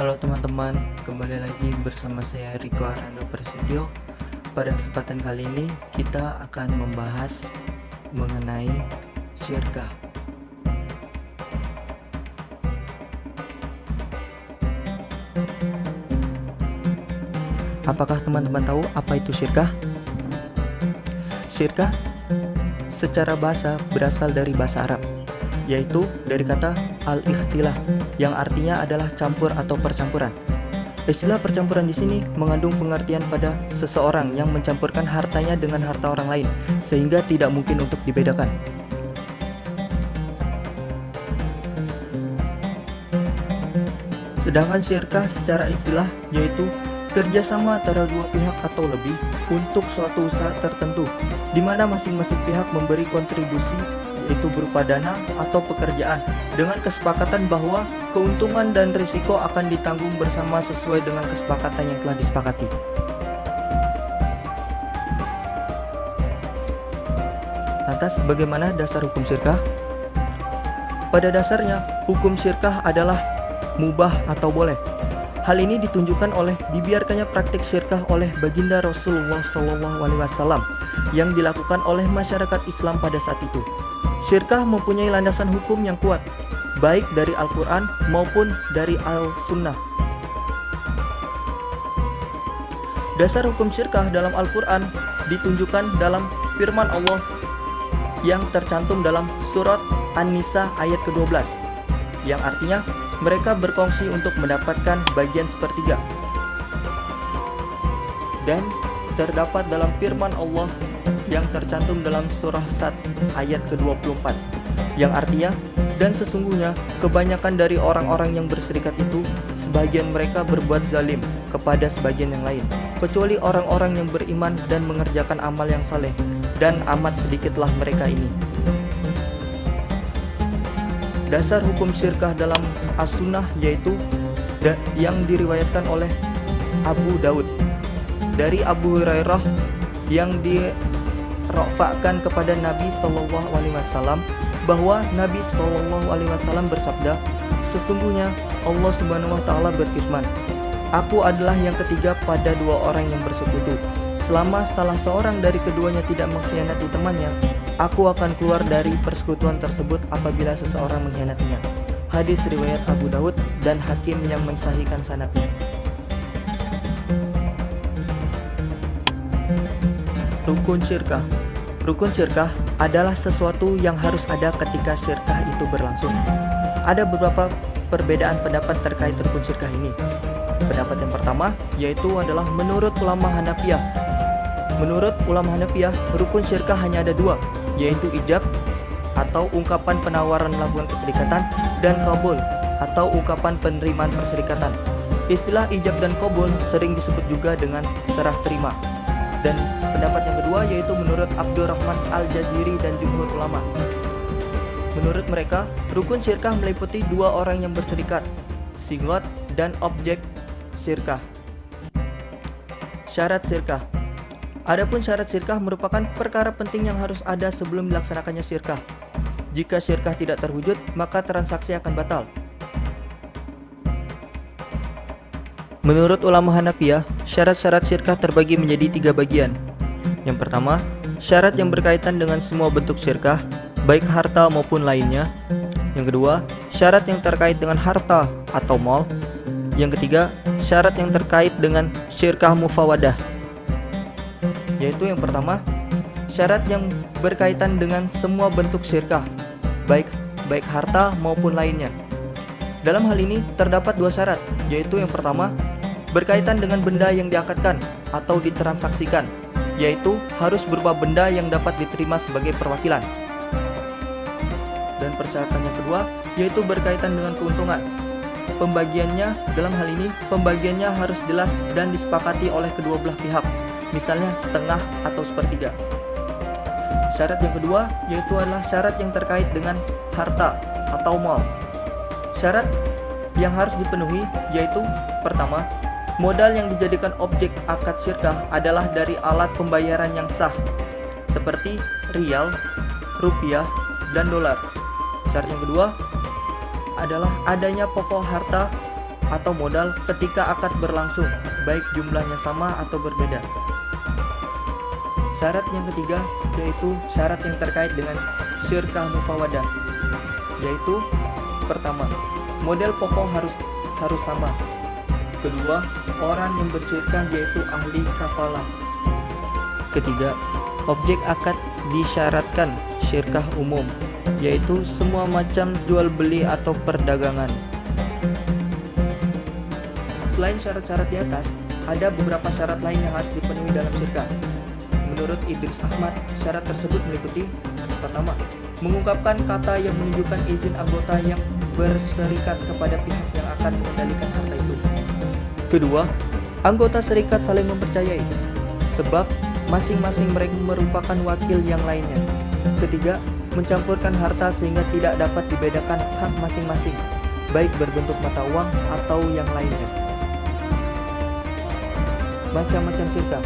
Halo teman-teman, kembali lagi bersama saya Riko Arando Prasetyo. Pada kesempatan kali ini kita akan membahas mengenai syirkah. Apakah teman-teman tahu apa itu syirkah? Syirkah secara bahasa berasal dari bahasa Arab, yaitu dari kata al-ikhtilah yang artinya adalah campur atau percampuran. Istilah percampuran di sini mengandung pengertian pada seseorang yang mencampurkan hartanya dengan harta orang lain sehingga tidak mungkin untuk dibedakan. Sedangkan syirkah secara istilah yaitu kerjasama antara dua pihak atau lebih untuk suatu usaha tertentu, di mana masing-masing pihak memberi kontribusi yaitu berupa dana atau pekerjaan dengan kesepakatan bahwa keuntungan dan risiko akan ditanggung bersama sesuai dengan kesepakatan yang telah disepakati. Lantas bagaimana dasar hukum syirkah? Pada dasarnya, hukum syirkah adalah mubah atau boleh. Hal ini ditunjukkan oleh dibiarkannya praktik syirkah oleh baginda Rasulullah SAW yang dilakukan oleh masyarakat Islam pada saat itu. Syirkah mempunyai landasan hukum yang kuat, baik dari Al-Quran maupun dari Al-Sunnah. Dasar hukum syirkah dalam Al-Quran ditunjukkan dalam firman Allah yang tercantum dalam surat An-Nisa ayat ke-12, yang artinya mereka berkongsi untuk mendapatkan bagian sepertiga. Dan terdapat dalam firman Allah yang tercantum dalam surah Sad ayat ke-24, yang artinya, dan sesungguhnya kebanyakan dari orang-orang yang berserikat itu, sebagian mereka berbuat zalim kepada sebagian yang lain, kecuali orang-orang yang beriman dan mengerjakan amal yang saleh, dan amat sedikitlah mereka ini. Dasar hukum syirkah dalam As-Sunnah yaitu yang diriwayatkan oleh Abu Daud dari Abu Hurairah yang dirofakkan kepada Nabi SAW bahwa Nabi SAW bersabda, sesungguhnya Allah Subhanahu Wa Taala berfirman, Aku adalah yang ketiga pada dua orang yang bersekutu. Selama salah seorang dari keduanya tidak mengkhianati temannya, aku akan keluar dari persekutuan tersebut apabila seseorang mengkhianatinya. Hadis riwayat Abu Daud dan Hakim yang mensahihkan sanadnya. Rukun syirkah. Rukun syirkah adalah sesuatu yang harus ada ketika syirkah itu berlangsung. Ada beberapa perbedaan pendapat terkait rukun syirkah ini. Pendapat yang pertama yaitu adalah menurut ulama Hanafiyah. Menurut ulama Hanafiyah, rukun syirkah hanya ada dua, yaitu ijab atau ungkapan penawaran melakukan perserikatan, dan qabul atau ungkapan penerimaan perserikatan. Istilah ijab dan qabul sering disebut juga dengan serah terima. Dan pendapat yang kedua yaitu menurut Abdurrahman Al-Jaziri dan jumhur ulama. Menurut mereka, rukun syirkah meliputi dua orang yang berserikat, sigot dan objek syirkah. Syarat syirkah. Adapun syarat syirkah merupakan perkara penting yang harus ada sebelum dilaksanakannya syirkah. Jika syirkah tidak terwujud, maka transaksi akan batal. Menurut ulama Hanafiyah, syarat-syarat syirkah terbagi menjadi tiga bagian. Yang pertama, syarat yang berkaitan dengan semua bentuk syirkah, baik harta maupun lainnya. Yang kedua, syarat yang terkait dengan harta atau mal. Yang ketiga, syarat yang terkait dengan syirkah mufawadah. Yaitu yang pertama, syarat yang berkaitan dengan semua bentuk syirkah, baik harta maupun lainnya. Dalam hal ini terdapat dua syarat, yaitu yang pertama, berkaitan dengan benda yang diakadkan atau ditransaksikan, yaitu harus berupa benda yang dapat diterima sebagai perwakilan. Dan persyaratan yang kedua, yaitu berkaitan dengan keuntungan. Pembagiannya, dalam hal ini, pembagiannya harus jelas dan disepakati oleh kedua belah pihak, misalnya setengah atau sepertiga. Syarat yang kedua yaitu adalah syarat yang terkait dengan harta atau mal. Syarat yang harus dipenuhi yaitu pertama, modal yang dijadikan objek akad syirkah adalah dari alat pembayaran yang sah, seperti rial, rupiah, dan dolar. Syarat yang kedua adalah adanya pokok harta atau modal ketika akad berlangsung, baik jumlahnya sama atau berbeda. Syarat yang ketiga yaitu syarat yang terkait dengan syirkah mufawadah, yaitu pertama, model pokok harus sama. Kedua, orang yang bersyirkah yaitu ahli kafalah. Ketiga, objek akad disyaratkan syirkah umum, yaitu semua macam jual beli atau perdagangan. Selain syarat-syarat di atas, ada beberapa syarat lain yang harus dipenuhi dalam syirkah. Menurut Idris Ahmad, syarat tersebut meliputi: pertama, mengungkapkan kata yang menunjukkan izin anggota yang berserikat kepada pihak yang akan mengendalikan harta itu. Kedua, anggota serikat saling mempercayai, sebab masing-masing mereka merupakan wakil yang lainnya. Ketiga, mencampurkan harta sehingga tidak dapat dibedakan hak masing-masing, baik berbentuk mata uang atau yang lainnya. Macam-macam syirkah.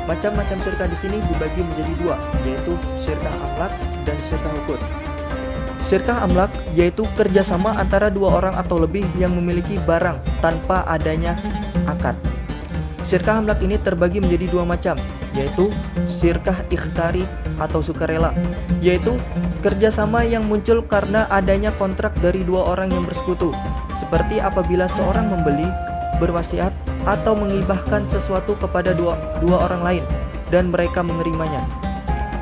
Macam-macam syirkah di sini dibagi menjadi dua, yaitu syirkah amlak dan syirkah ukut. Syirkah amlak yaitu kerjasama antara dua orang atau lebih yang memiliki barang tanpa adanya akad. Syirkah amlak ini terbagi menjadi dua macam, yaitu syirkah ikhtari atau sukarela, yaitu kerjasama yang muncul karena adanya kontrak dari dua orang yang bersekutu, seperti apabila seorang membeli, berwasiat, atau mengibahkan sesuatu kepada dua orang lain dan mereka menerimanya.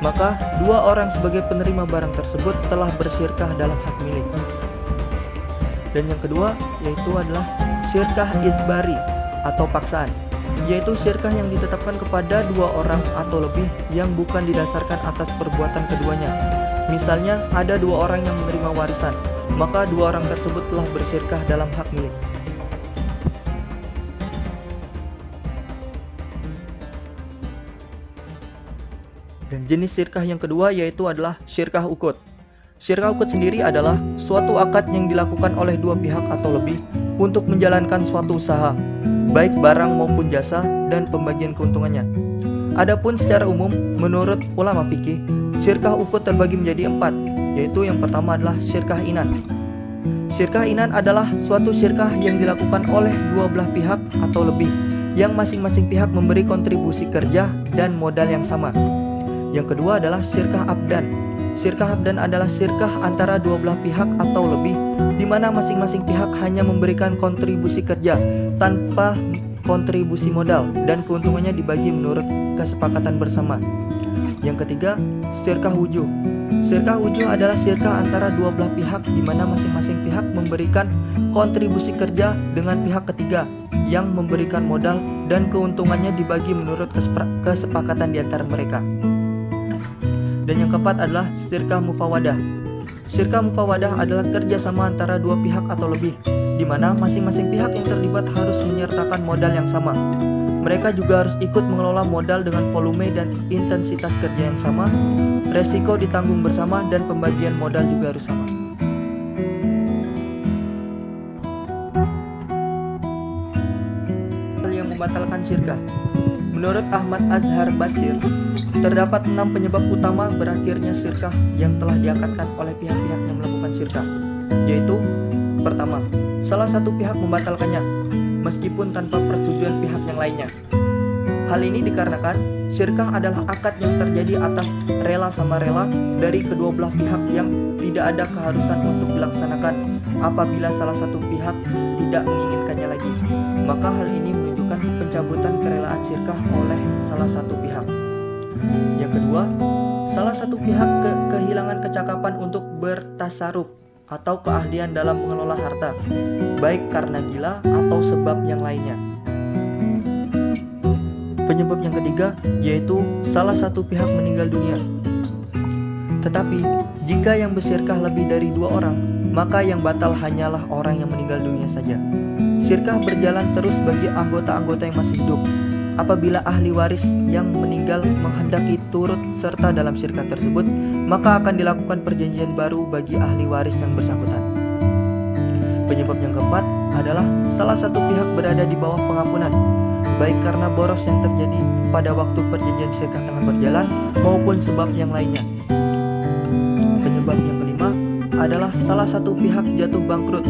Maka dua orang sebagai penerima barang tersebut telah bersyirkah dalam hak milik. Dan yang kedua yaitu adalah syirkah ijbari atau paksaan, yaitu syirkah yang ditetapkan kepada dua orang atau lebih yang bukan didasarkan atas perbuatan keduanya. Misalnya ada dua orang yang menerima warisan, maka dua orang tersebut telah bersyirkah dalam hak milik. Dan jenis syirkah yang kedua yaitu adalah syirkah ukut. Syirkah ukut sendiri adalah suatu akad yang dilakukan oleh dua pihak atau lebih untuk menjalankan suatu usaha, baik barang maupun jasa, dan pembagian keuntungannya. Adapun secara umum, menurut ulama fikih, syirkah ukut terbagi menjadi 4, yaitu yang pertama adalah syirkah inan. Syirkah inan adalah suatu syirkah yang dilakukan oleh dua belah pihak atau lebih, yang masing-masing pihak memberi kontribusi kerja dan modal yang sama. Yang kedua adalah syirkah abdan. Syirkah abdan adalah syirkah antara dua belah pihak atau lebih, di mana masing-masing pihak hanya memberikan kontribusi kerja tanpa kontribusi modal dan keuntungannya dibagi menurut kesepakatan bersama. Yang ketiga, syirkah wujuh. Syirkah wujuh adalah syirkah antara dua belah pihak, di mana masing-masing pihak memberikan kontribusi kerja dengan pihak ketiga yang memberikan modal dan keuntungannya dibagi menurut kesepakatan di antara mereka. Dan yang keempat adalah syirkah mufawadah. Syirkah mufawadah adalah kerjasama antara dua pihak atau lebih, di mana masing-masing pihak yang terlibat harus menyertakan modal yang sama. Mereka juga harus ikut mengelola modal dengan volume dan intensitas kerja yang sama, resiko ditanggung bersama, dan pembagian modal juga harus sama. Hal yang membatalkan syirkah. Menurut Ahmad Azhar Basir, terdapat 6 penyebab utama berakhirnya syirkah yang telah diangkatkan oleh pihak-pihak yang melakukan syirkah, yaitu pertama, salah satu pihak membatalkannya meskipun tanpa persetujuan pihak yang lainnya. Hal ini dikarenakan syirkah adalah akad yang terjadi atas rela sama rela dari kedua belah pihak yang tidak ada keharusan untuk dilaksanakan apabila salah satu pihak tidak menginginkannya lagi. Maka hal ini menunjukkan pencabutan kerelaan syirkah oleh salah satu pihak. Yang kedua, salah satu pihak kehilangan kecakapan untuk bertasarruf atau keahlian dalam mengelola harta, baik karena gila atau sebab yang lainnya. Penyebab yang ketiga yaitu salah satu pihak meninggal dunia. Tetapi jika yang bersyirkah lebih dari 2 orang, maka yang batal hanyalah orang yang meninggal dunia saja. Syirkah berjalan terus bagi anggota-anggota yang masih hidup. Apabila ahli waris yang meninggal menghendaki turut serta dalam syirkah tersebut, maka akan dilakukan perjanjian baru bagi ahli waris yang bersangkutan. Penyebab yang keempat adalah salah satu pihak berada di bawah pengampunan, baik karena boros yang terjadi pada waktu perjanjian syirkah tengah berjalan maupun sebab yang lainnya. Penyebab yang kelima adalah salah satu pihak jatuh bangkrut,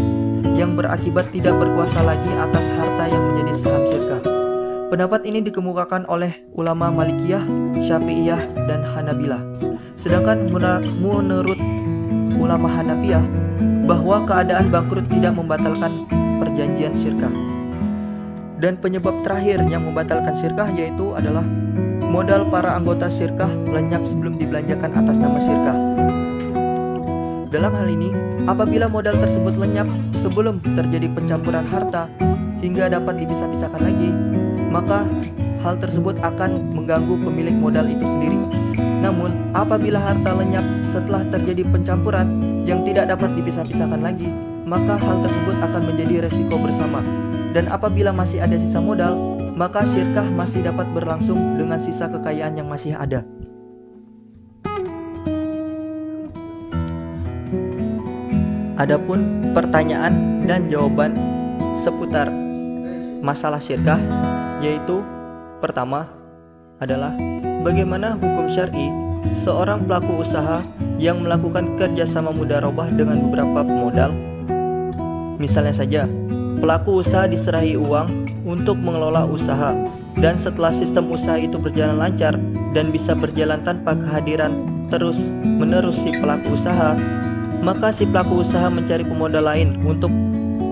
yang berakibat tidak berkuasa lagi atas harta yang menjadi saham syirkah. Pendapat ini dikemukakan oleh ulama Malikiyah, Syafi'iyah, dan Hanabilah. Sedangkan menurut ulama Hanafiyah, bahwa keadaan bangkrut tidak membatalkan perjanjian syirkah. Dan penyebab terakhir yang membatalkan syirkah yaitu adalah modal para anggota syirkah lenyap sebelum dibelanjakan atas nama syirkah. Dalam hal ini, apabila modal tersebut lenyap sebelum terjadi pencampuran harta hingga dapat dipisah-pisahkan lagi, maka hal tersebut akan mengganggu pemilik modal itu sendiri. Namun, apabila harta lenyap setelah terjadi pencampuran yang tidak dapat dipisah-pisahkan lagi, maka hal tersebut akan menjadi resiko bersama. Dan apabila masih ada sisa modal, maka syirkah masih dapat berlangsung dengan sisa kekayaan yang masih ada. Adapun pertanyaan dan jawaban seputar masalah syirkah, yaitu pertama adalah bagaimana hukum syar'i seorang pelaku usaha yang melakukan kerjasama mudharabah dengan beberapa pemodal. Misalnya saja, pelaku usaha diserahi uang untuk mengelola usaha, dan setelah sistem usaha itu berjalan lancar dan bisa berjalan tanpa kehadiran terus-menerus si pelaku usaha, maka si pelaku usaha mencari pemodal lain untuk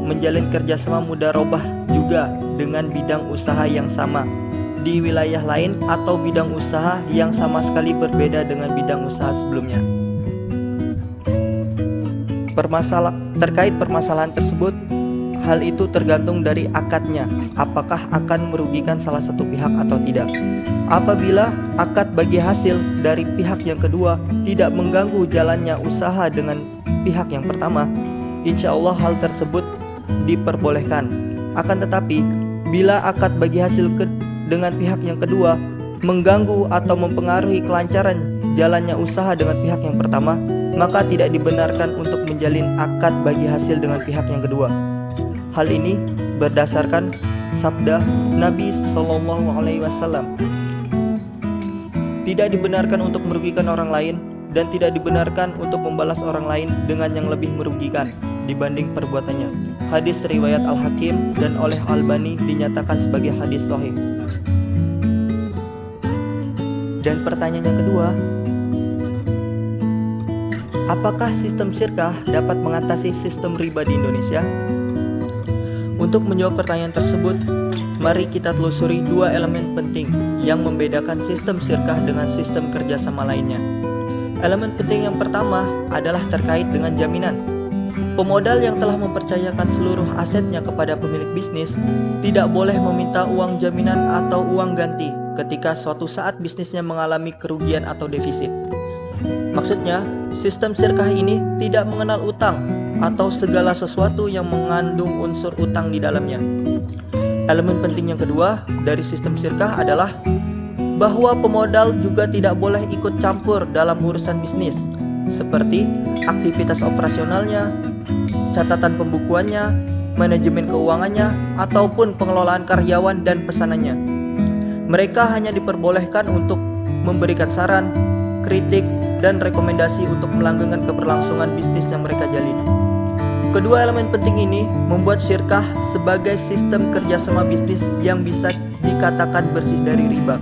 menjalin kerjasama mudharabah juga dengan bidang usaha yang sama di wilayah lain atau bidang usaha yang sama sekali berbeda dengan bidang usaha sebelumnya. Terkait permasalahan tersebut, hal itu tergantung dari akadnya, apakah akan merugikan salah satu pihak atau tidak. Apabila akad bagi hasil dari pihak yang kedua tidak mengganggu jalannya usaha dengan pihak yang pertama, insya Allah hal tersebut diperbolehkan. Akan tetapi, bila akad bagi hasil dengan pihak yang kedua mengganggu atau mempengaruhi kelancaran jalannya usaha dengan pihak yang pertama, maka tidak dibenarkan untuk menjalin akad bagi hasil dengan pihak yang kedua. Hal ini berdasarkan sabda Nabi SAW. Tidak dibenarkan untuk merugikan orang lain dan tidak dibenarkan untuk membalas orang lain dengan yang lebih merugikan dibanding perbuatannya. Hadis riwayat Al-Hakim dan oleh Albani dinyatakan sebagai hadis sahih. Dan pertanyaan yang kedua, apakah sistem syirkah dapat mengatasi sistem riba di Indonesia? Untuk menjawab pertanyaan tersebut, mari kita telusuri dua elemen penting yang membedakan sistem syirkah dengan sistem kerjasama lainnya. Elemen penting yang pertama adalah terkait dengan jaminan. Pemodal yang telah mempercayakan seluruh asetnya kepada pemilik bisnis tidak boleh meminta uang jaminan atau uang ganti ketika suatu saat bisnisnya mengalami kerugian atau defisit. Maksudnya, sistem syirkah ini tidak mengenal utang atau segala sesuatu yang mengandung unsur utang di dalamnya. Elemen penting yang kedua dari sistem syirkah adalah bahwa pemodal juga tidak boleh ikut campur dalam urusan bisnis, seperti aktivitas operasionalnya, catatan pembukuannya, manajemen keuangannya, ataupun pengelolaan karyawan dan pesanannya. Mereka hanya diperbolehkan untuk memberikan saran, kritik, dan rekomendasi untuk melanggengkan keberlangsungan bisnis yang mereka jalin. Kedua elemen penting ini membuat syirkah sebagai sistem kerjasama bisnis yang bisa dikatakan bersih dari riba.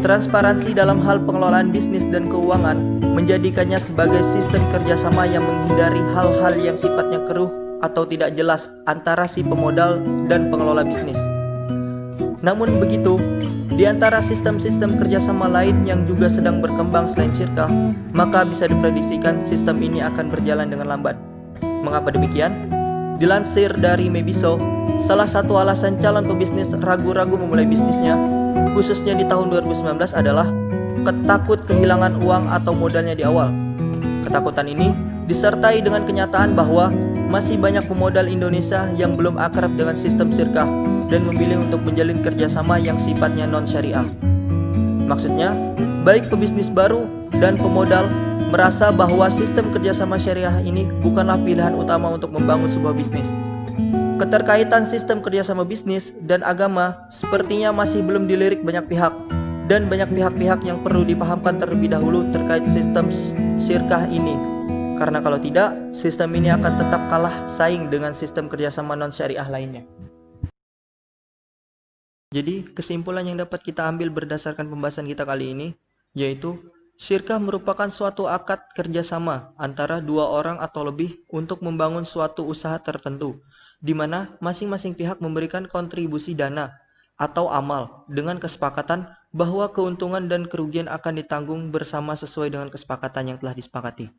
Transparansi dalam hal pengelolaan bisnis dan keuangan menjadikannya sebagai sistem kerjasama yang menghindari hal-hal yang sifatnya keruh atau tidak jelas antara si pemodal dan pengelola bisnis. Namun begitu, di antara sistem-sistem kerjasama lain yang juga sedang berkembang selain syirkah, maka bisa diprediksikan sistem ini akan berjalan dengan lambat. Mengapa demikian? Dilansir dari Mebiso, salah satu alasan calon pebisnis ragu-ragu memulai bisnisnya, khususnya di tahun 2019 adalah ketakut kehilangan uang atau modalnya di awal. Ketakutan ini disertai dengan kenyataan bahwa masih banyak pemodal Indonesia yang belum akrab dengan sistem syirkah dan memilih untuk menjalin kerjasama yang sifatnya non-syariah. Maksudnya, baik pebisnis baru dan pemodal merasa bahwa sistem kerjasama syariah ini bukanlah pilihan utama untuk membangun sebuah bisnis. Keterkaitan sistem kerjasama bisnis dan agama sepertinya masih belum dilirik banyak pihak, dan banyak pihak-pihak yang perlu dipahamkan terlebih dahulu terkait sistem syirkah ini. Karena kalau tidak, sistem ini akan tetap kalah saing dengan sistem kerjasama non-syariah lainnya. Jadi, kesimpulan yang dapat kita ambil berdasarkan pembahasan kita kali ini, yaitu syirkah merupakan suatu akad kerjasama antara dua orang atau lebih untuk membangun suatu usaha tertentu, di mana masing-masing pihak memberikan kontribusi dana atau amal dengan kesepakatan bahwa keuntungan dan kerugian akan ditanggung bersama sesuai dengan kesepakatan yang telah disepakati.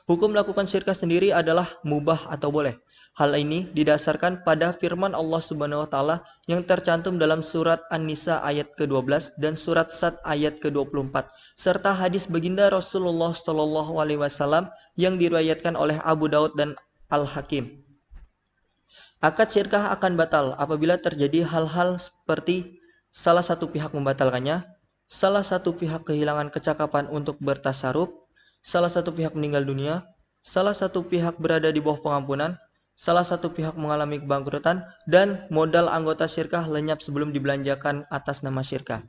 Hukum melakukan syirkah sendiri adalah mubah atau boleh. Hal ini didasarkan pada firman Allah Subhanahu wa taala yang tercantum dalam surat An-Nisa ayat ke-12 dan surat Sad ayat ke-24 serta hadis baginda Rasulullah Shallallahu alaihi wasallam yang diriwayatkan oleh Abu Daud dan Al-Hakim. Akad syirkah akan batal apabila terjadi hal-hal seperti salah satu pihak membatalkannya, salah satu pihak kehilangan kecakapan untuk bertasaruf, salah satu pihak meninggal dunia, salah satu pihak berada di bawah pengampunan, salah satu pihak mengalami kebangkrutan, dan modal anggota syirkah lenyap sebelum dibelanjakan atas nama syirkah.